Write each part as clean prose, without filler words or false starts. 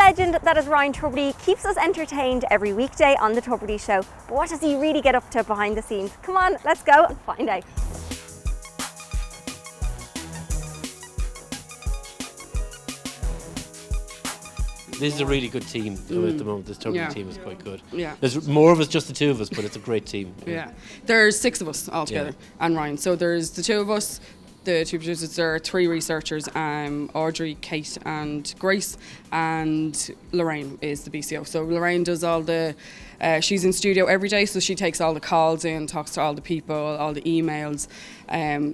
legend that is Ryan Tubridy keeps us entertained every weekday on The Tubridy Show. But what does he really get up to behind the scenes? Come on, let's go and find out. This is a really good team at the moment. This Tubridy team is quite good. Yeah. There's more of us, just the two of us, but it's a great team. Yeah. There's 6 of us altogether, and Ryan. So there's the 2 of us, the 2 producers. There are 3 researchers, Audrey, Kate and Grace, and Lorraine is the BCO. So Lorraine does all the, she's in studio every day, so she takes all the calls in, talks to all the people, all the emails.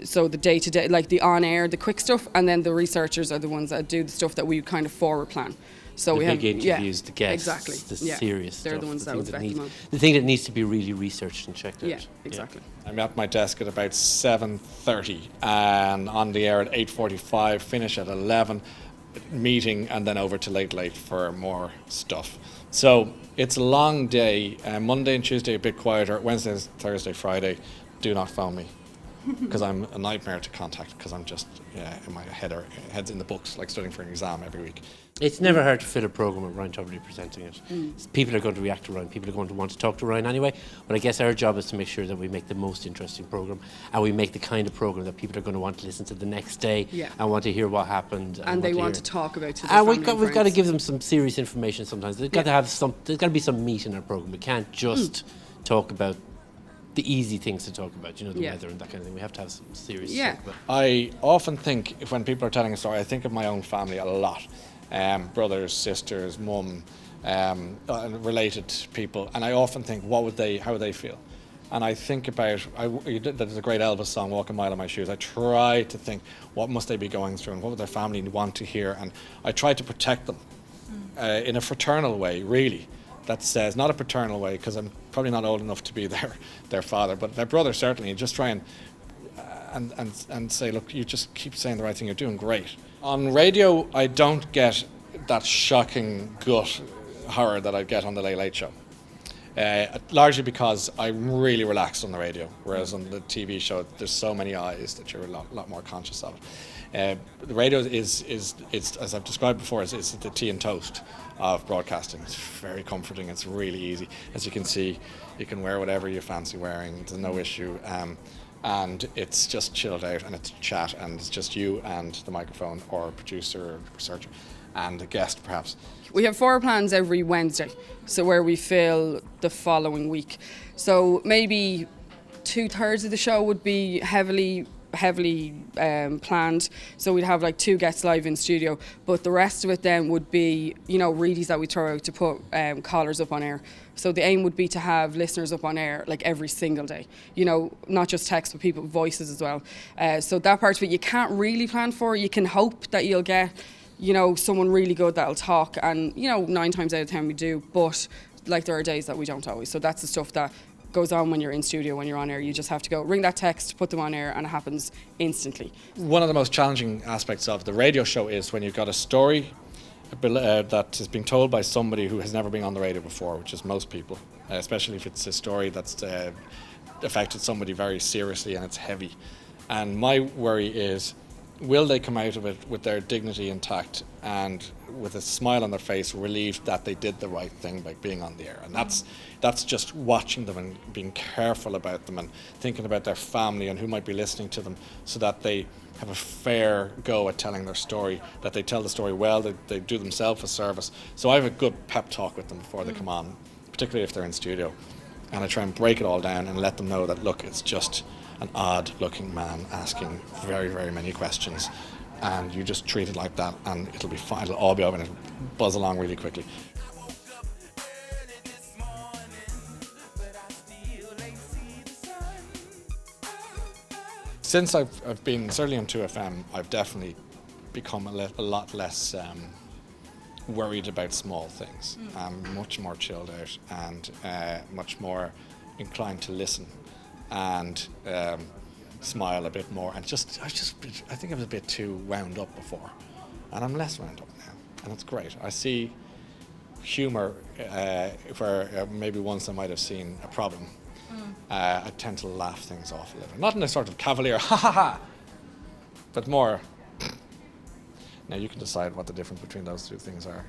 So the day-to-day, like the on-air, the quick stuff, and then the researchers are the ones that do the stuff that we kind of forward plan. So the we big have interviews, the guests, exactly. the serious They're stuff. the ones that would vet them on. The thing that needs to be really researched and checked out. Yeah, exactly. I'm at my desk at about 7:30 and on the air at 8:45, finish at 11, meeting, and then over to late for more stuff. So it's a long day. Monday and Tuesday a bit quieter. Wednesday, Thursday, Friday, do not phone me. Because I'm a nightmare to contact, because I'm just in my head's in the books, like studying for an exam every week. It's never hard to fit a programme with Ryan Tubridy presenting it. People are going to react to Ryan, people are going to want to talk to Ryan anyway, but I guess our job is to make sure that we make the most interesting programme, and we make the kind of programme that people are going to want to listen to the next day and want to hear what happened. And they want to talk about it to their and family we've got to give them some serious information sometimes. There's got to have there's got to be some meat in our programme. We can't just talk about the easy things to talk about, the weather and that kind of thing. We have to have some serious stuff. I often think, when people are telling a story, I think of my own family a lot. Brothers, sisters, mum, related people, and I often think, how would they feel? And I think about, there's a great Elvis song, Walk a Mile in My Shoes. I try to think, what must they be going through and what would their family want to hear? And I try to protect them in a fraternal way, really. That says, not a paternal way, because I'm probably not old enough to be their father, but their brother certainly, and just try and say, look, you just keep saying the right thing, you're doing great. On radio, I don't get that shocking gut horror that I get on the Late Late Show. Largely because I'm really relaxed on the radio, whereas on the TV show, there's so many eyes that you're a lot more conscious of it. The radio is as I've described before, is the tea and toast of broadcasting. It's very comforting. It's really easy. As you can see, you can wear whatever you fancy wearing. There's no issue. And it's just chilled out, and it's chat, and it's just you and the microphone, or a producer or researcher, and a guest perhaps. We have 4 plans every Wednesday, so where we fill the following week. So maybe 2/3 of the show would be heavily planned, so we'd have like 2 guests live in studio, but the rest of it then would be readies that we throw out to put callers up on air. So the aim would be to have listeners up on air like every single day, not just text but people voices as well. So that part of it you can't really plan for. You can hope that you'll get someone really good that'll talk, and 9 times out of 10 we do, but like there are days that we don't always. So that's the stuff that goes on when you're in studio, when you're on air. You just have to go ring that text, put them on air, and it happens instantly. One of the most challenging aspects of the radio show is when you've got a story that is being told by somebody who has never been on the radio before, which is most people, especially if it's a story that's affected somebody very seriously and it's heavy. And my worry is, will they come out of it with their dignity intact and with a smile on their face, relieved that they did the right thing by being on the air? And that's just watching them and being careful about them and thinking about their family and who might be listening to them, so that they have a fair go at telling their story, that they tell the story well, that they do themselves a service. So I have a good pep talk with them before they come on, particularly if they're in studio. And I try and break it all down and let them know that, look, it's just an odd-looking man asking very, very many questions, and you just treat it like that, and it'll be fine. It'll all be over, and it'll buzz along really quickly. Since I've been certainly on 2FM, I've definitely become a lot less worried about small things. I'm much more chilled out and much more inclined to listen and smile a bit more. And I think I was a bit too wound up before, and I'm less wound up now, and it's great. I see humour where maybe once I might have seen a problem. I tend to laugh things off a little, not in a sort of cavalier ha ha ha, but more. Now you can decide what the difference between those two things are.